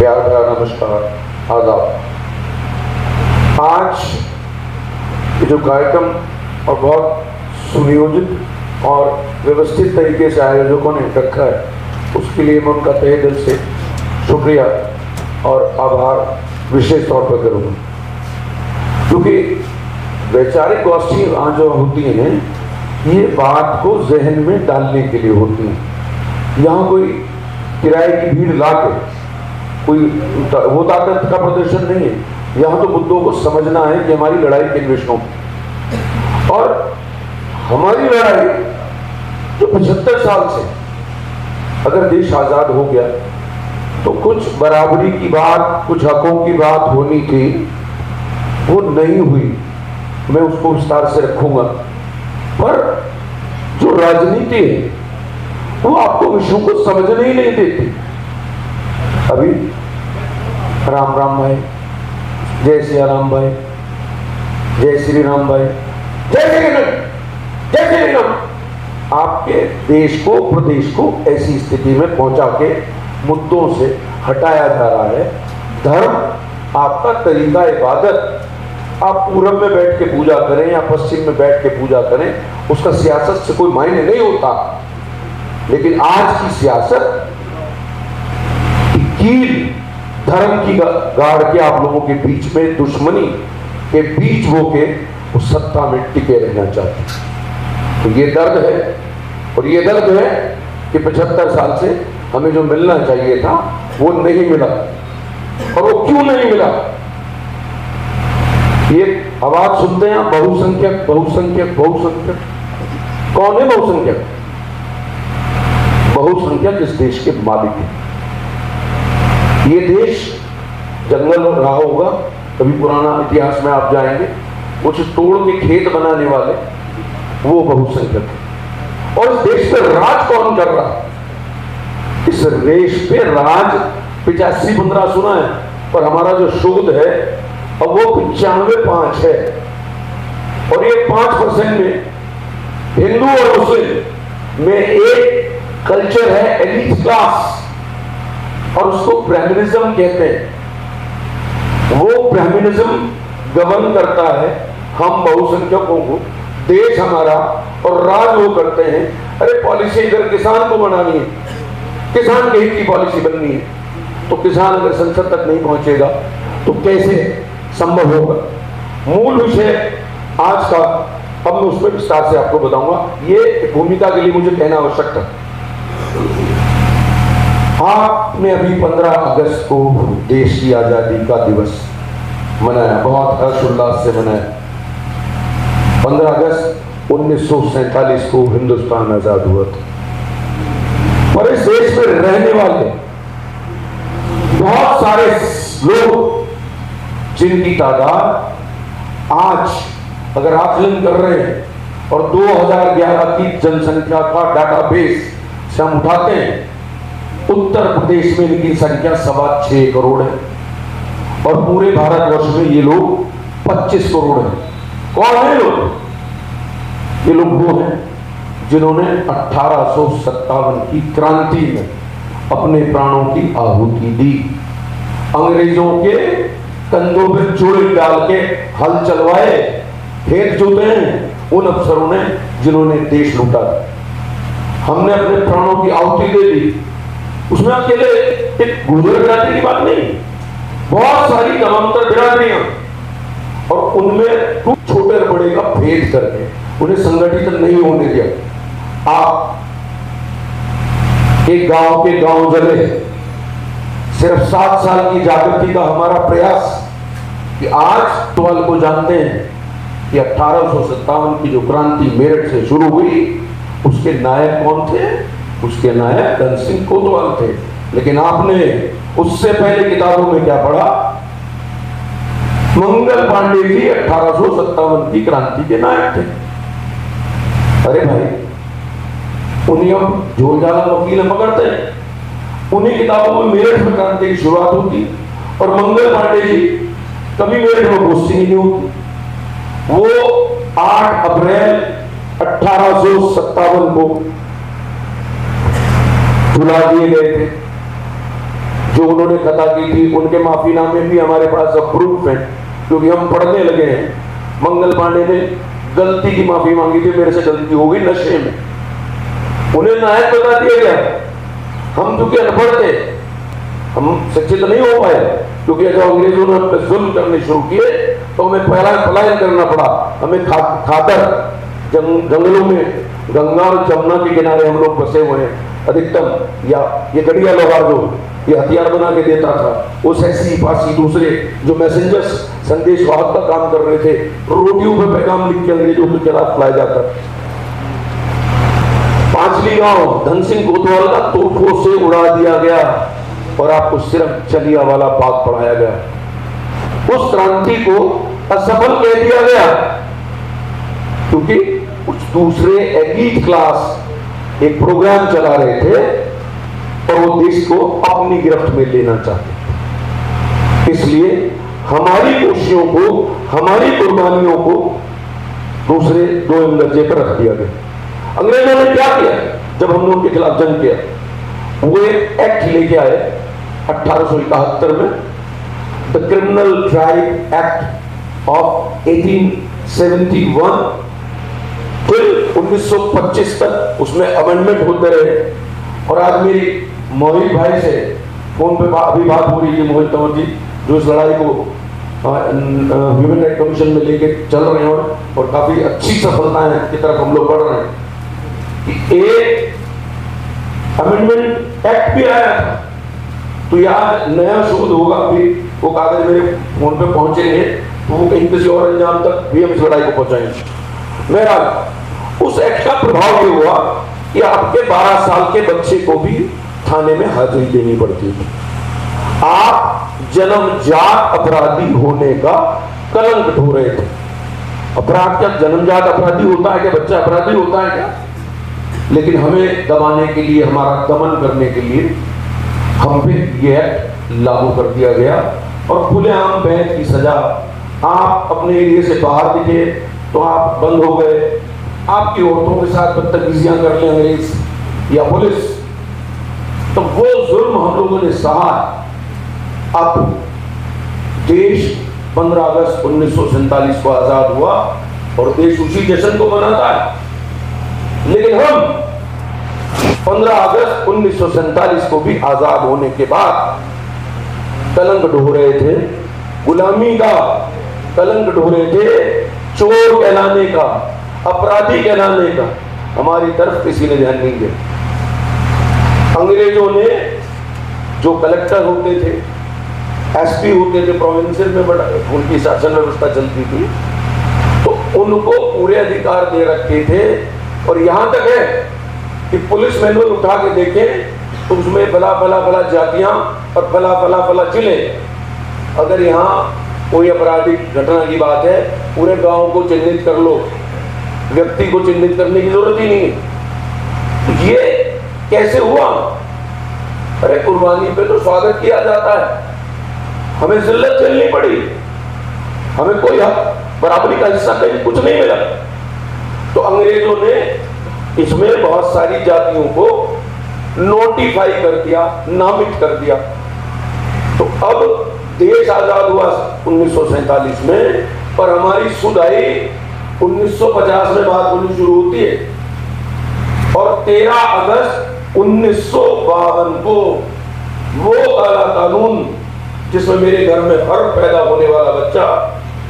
प्यार भरा नमस्कार, आदाब। आज जो कार्यक्रम और बहुत सुनियोजित और व्यवस्थित तरीके से आयोजकों ने रखा है, उसके लिए मैं उनका तहे दिल से शुक्रिया और आभार विशेष तौर पर करूँगा, क्योंकि वैचारिक गोष्ठी जो होती हैं ये बात को जहन में डालने के लिए होती हैं। यहाँ कोई किराए की भीड़ ला के कोई वो ताकत का प्रदर्शन नहीं है। यहाँ तो मुद्दों को समझना है कि हमारी लड़ाई किन विषयों की, और हमारी लड़ाई जो 75 साल से अगर देश आजाद हो गया तो कुछ बराबरी की बात, कुछ हकों की बात होनी थी, वो नहीं हुई। मैं उसको विस्तार से रखूंगा, पर जो राजनीति है वो आपको विषयों को समझने ही नहीं देती। अभी राम राम भाई, जय सिया राम भाई, जय श्री राम भाई, जय श्री राम, जय श्री राम, आपके देश को, प्रदेश को ऐसी स्थिति में पहुंचा के मुद्दों से हटाया जा रहा है। धर्म आपका तरीका इबादत, आप पूरब में बैठ के पूजा करें या पश्चिम में बैठ के पूजा करें, उसका सियासत से कोई मायने नहीं होता। लेकिन आज की सियासत कील धर्म की गाड़ के आप लोगों के बीच में, दुश्मनी के बीच वो के वो सत्ता में टिके रहना चाहते हैं। तो ये दर्द है, और ये दर्द है कि 75 साल से हमें जो मिलना चाहिए था वो नहीं मिला। और वो क्यों नहीं मिला? ये आवाज सुनते हैं बहुसंख्यक, बहुसंख्यक, बहुसंख्यक। कौन है बहुसंख्यक? बहुसंख्यक इस देश के मालिक है। ये देश जंगल रहा होगा, कभी पुराना इतिहास में आप जाएंगे, कुछ तोड़ के खेत बनाने वाले वो बहुसंख्यक है। और इस देश पे राज कौन कर रहा है? इस देश पे राज 85-15 सुना है, पर हमारा जो शुद्ध है अब वो 95-5 है। और ये 5% में हिंदू और मुस्लिम में एक कल्चर है, एलीट क्लास, और उसको ब्राह्मणिज्म कहते हैं। वो ब्राह्मणिज्म गवर्न करता है हम बहुसंख्यकों को, देश हमारा, और राज वो करते हैं। अरे पॉलिसी इधर किसान को बनानी है, किसान के हित की पॉलिसी बननी है, तो किसान अगर संसद तक नहीं पहुंचेगा तो कैसे संभव होगा? मूल विषय आज का, अब मैं उसमें विस्तार से आपको बताऊंगा। ये भूमिका के लिए मुझे कहना आवश्यक था। आपने अभी 15 अगस्त को देश की आजादी का दिवस मनाया, बहुत हर्षोल्लास से मनाया। 15 अगस्त 1947 को हिंदुस्तान आजाद हुआ था। पर इस देश में रहने वाले बहुत सारे लोग, जिनकी तादाद आज अगर आकलन कर रहे हैं और 2011 की जनसंख्या का डाटाबेस से हम उठाते हैं, उत्तर प्रदेश में इनकी संख्या 6.25 करोड़ है, और पूरे भारतवर्ष में ये लोग 25 करोड़ हैं। कौन है लोग? ये लोग वो हैं जिन्होंने 1857 की क्रांति में अपने प्राणों की आहुति दी। अंग्रेजों के कंधों पर चोरी डाल के हल चलवाए, खेत जोते हैं उन अफसरों ने जिन्होंने देश लूटा। हमने अपने प्राणों की आहुति दे दी। उसमें अकेले एक गुर्जर बिरादरी की बात नहीं, बहुत सारी नामांतर बिरादरियां, और उनमें छोटे और बड़े का भेद करके उन्हें संगठित नहीं होने दिया। आप एक गांव के गांव जले, सिर्फ 7 साल की जागृति का हमारा प्रयास कि आज सवाल को जानते हैं कि 1857 की जो क्रांति मेरठ से शुरू हुई, उसके नायक कौन थे? उसके नायक धन सिंह कोतवाल थे। लेकिन आपने उससे पहले किताबों में क्या पढ़ा? मंगल पांडे जी 1857 की क्रांति के नायक थे। अरे भाई, उन्हें हम झोलझाला वकील पकड़ते हैं, उन्हीं किताबों में मेरठ में क्रांति की शुरुआत होती, और मंगल पांडे जी कभी मेरठ में गोष्ठी नहीं होती। वो 8 अप्रैल 1857 को भुला दिए गए थे। जो उन्होंने कथा की थी उनके माफीनामे भी हमारे पास अब प्रूफ है, क्योंकि हम पढ़ने लगे हैं। मंगल पांडे ने गलती की माफी मांगी थी, मेरे से गलती हो गई नशे में, उन्हें नायक बता दिया गया। हम क्योंकि अनपढ़ थे, हम शिक्षित नहीं हो पाए, क्योंकि जब अंग्रेजों ने हम पे जुल्म करने शुरू किए तो हमें पहला पलायन करना पड़ा। हमें खाकर जंगलों में गंगा और जमुना के किनारे हम लोग बसे हुए हैं अधिकतम। या ये गड़िया लोहार जो ये हथियार बना के देता था, वो सैसी फांसी दूसरे जो मैसेंजर्स संदेश वाहक का काम कर रहे थे, रोटियों पे पैगाम लिख के अंग्रेजों के खिलाफ लाया जाता। पांचली गांव धन सिंह कोतवाल का तोपों से उड़ा दिया गया और आपको सिर्फ चलिया वाला पाक पढ़ाया गया। उस क्रांति को असफल कह दिया गया क्योंकि कुछ दूसरे एलीट क्लास एक प्रोग्राम चला रहे थे और वो देश को अपनी गिरफ्त में लेना चाहते। इसलिए हमारी कोशिशों को, हमारी कुर्बानियों को दूसरे दो दर्जे पर रख दिया गया। अंग्रेजों ने क्या किया जब हमने उनके खिलाफ जंग किया? वो एक एक्ट लेके आए 1871 में, the criminal tribe act of 1871 फिर 1925 तक उसमें अमेंडमेंट होते रहे। और आज मेरी मोहित भाई से फोन पे अभी बात हो रही है, मोहित तंवर जी जो इस लड़ाई को ह्यूमन राइट कमीशन में लेके चल रहे हैं और काफी अच्छी सफलताएं की तरफ हम लोग बढ़ रहे हैं कि एक अमेंडमेंट एक्ट भी आया था। तो यार नया शोध होगा, अभी वो कागज मेरे फोन पे पहुंचेंगे तो वो कहीं किसी और अंजाम तक भी हम इस लड़ाई को पहुंचाएंगे। मेरा उस एक्ट का प्रभाव ये हुआ कि आपके 12 साल के बच्चे को भी थाने में हाजिरी देनी पड़ती थी। आप जन्मजात अपराधी होने का कलंक ढो रहे थे। अपराध क्या जन्मजात अपराधी होता है क्या? बच्चा अपराधी होता है क्या? लेकिन हमें दबाने के लिए, हमारा दमन करने के लिए हम पे यह लागू कर दिया गया और खुलेआम बैन की सजा। आप अपने एरिया से बाहर दिखे तो आप बंद हो गए, आपकी औरतों के साथ बदतमीजियां कर ले अंग्रेज या पुलिस, तो वो जुल्म हम लोगों ने सहा। अब देश 15 अगस्त 1947 को आजाद हुआ और देश उसी जश्न को मनाता है। लेकिन हम 15 अगस्त 1947 को भी आजाद होने के बाद कलंक ढो रहे थे, गुलामी का कलंक ढो रहे थे, चोर कहलाने का, अपराधी कहलाने का। हमारी तरफ किसी ने ध्यान नहीं दिया। अंग्रेजों ने जो कलेक्टर होते थे, एसपी होते थे, प्रोविंशियल में बड़ा उनकी शासन व्यवस्था चलती थी, तो उनको पूरे अधिकार दे रखे थे। और यहां तक है कि पुलिस मैनुअल उठा के देखें तो उसमें फला फला फला जातियां और फला फला फला जिले। अगर यहाँ कोई आपराधिक घटना की बात है, पूरे गांव को चिन्हित कर लो, व्यक्ति को चिन्हित करने की जरूरत ही नहीं है। ये कैसे हुआ? अरे कुर्बानी पे तो स्वागत किया जाता है, हमें जिल्लत झेलनी पड़ी, हमें कोई बराबरी का हिस्सा कहीं कुछ नहीं मिला। तो अंग्रेजों ने इसमें बहुत सारी जातियों को नोटिफाई कर दिया, नामित कर दिया। तो अब देश आजाद हुआ 1947 में, पर हमारी सुध आई 1950 में बात होनी शुरू होती है। और 13 अगस्त 1952 को वो काला कानून जिसमें मेरे घर में हर पैदा होने वाला बच्चा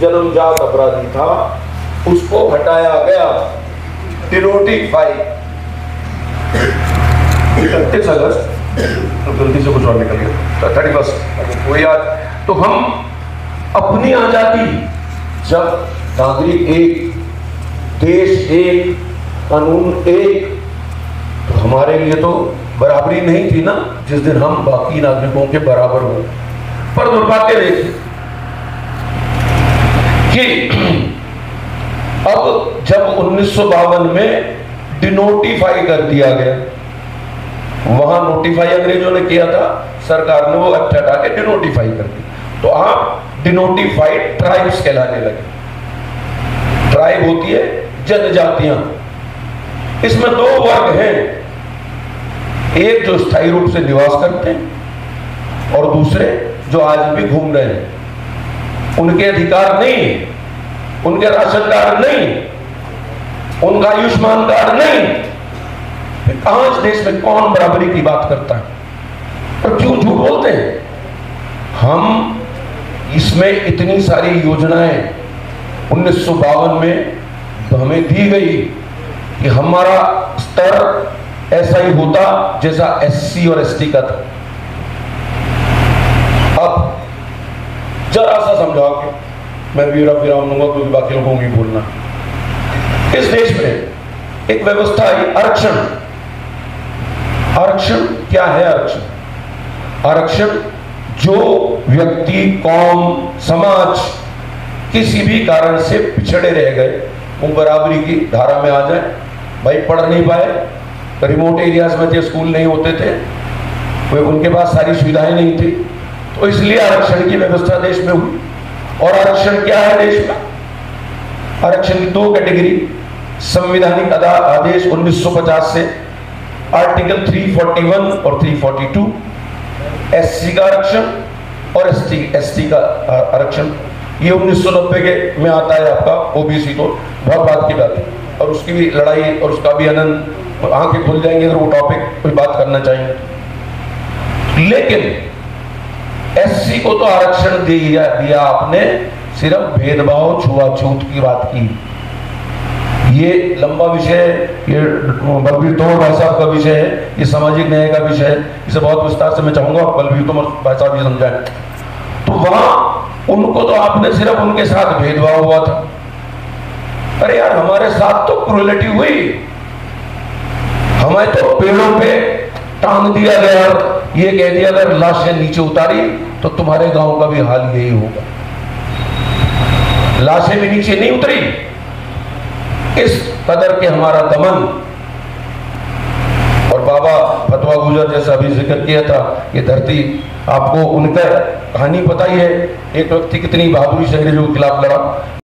जन्मजात अपराधी था, उसको हटाया गया, डिनोटिफाई। 31 अगस्त तो गलती से कुछ और निकल गया, 31 वो याद। तो हम अपनी आजादी, जब नागरिक एक, देश एक, कानून एक, तो हमारे लिए तो बराबरी नहीं थी ना जिस दिन हम बाकी नागरिकों के बराबर हो। पर दुर्भाग्य देखिए कि अब जब 1952 में डिनोटिफाई कर दिया गया, वहां नोटिफाई अंग्रेजों ने किया था, सरकार ने वो एक्ट हटा के डिनोटिफाई कर दिया। तो आप डिनोटिफाइड ट्राइब्स कहलाने लगे। ट्राइब होती है जनजातियां, इसमें 2 वर्ग हैं, एक जो स्थायी रूप से निवास करते हैं और दूसरे जो आज भी घूम रहे हैं, उनके अधिकार नहीं, उनके राशन कार्ड नहीं, उनका आयुष्मान कार्ड नहीं, फिर कहां इस देश में कौन बराबरी की बात करता है? और क्यों झूठ बोलते हैं? हम इसमें इतनी सारी योजनाएं 1952 में हमें दी गई कि हमारा स्तर ऐसा ही होता जैसा एससी और एसटी का था। अब जरा सा समझाओ कि मैं वीरा विराम लूंगा क्योंकि बाकी लोगों को भी बोलना। इस देश में एक व्यवस्था है आरक्षण। आरक्षण क्या है? आरक्षण जो व्यक्ति, कौम, समाज किसी भी कारण से पिछड़े रह गए, वो बराबरी की धारा में आ जाए। भाई पढ़ नहीं पाए, रिमोट एरियाज में जो स्कूल नहीं होते थे, वे उनके पास सारी सुविधाएं नहीं थी, तो इसलिए आरक्षण की व्यवस्था देश में हुई। और आरक्षण क्या है देश में? आरक्षण की दो कैटेगरी, संवैधानिक आदेश 1950 से आर्टिकल 341 और 342, एससी का आरक्षण और एसटी का आरक्षण। ये 1990 के में आता है आपका ओबीसी, तो बहुत बात की बात है, और उसकी भी लड़ाई और उसका भी अनंत आंखें खुल जाएंगे अगर वो टॉपिक कोई बात करना चाहेंगे। लेकिन एससी को तो आरक्षण दिया आपने, सिर्फ भेदभाव, छुआछूत की बात की। ये लंबा विषय है, ये बलबीर तोमर भाई साहब का विषय है, ये सामाजिक न्याय का विषय है, इसे बहुत विस्तार से मैं चाहूंगा बलबीर तोमर भाई साहब ये समझाएं। तो वहां उनको तो आपने सिर्फ उनके साथ भेदभाव हुआ था। अरे यार, हमारे साथ तो क्रूएलिटी हुई, हमें तो पेड़ों पे टांग दिया गया, ये कह दिया अगर लाशें नीचे उतारी तो तुम्हारे गांव का भी हाल यही होगा। लाशें भी नीचे नहीं उतरी, इस कदर के हमारा दमन। और बाबा फतवा गुजर जैसा अभी जिक्र किया था, ये धरती, आपको उनका कहानी पता ही है, एक व्यक्ति कितनी बहादुरी से अंग्रेजों के खिलाफ लड़ा।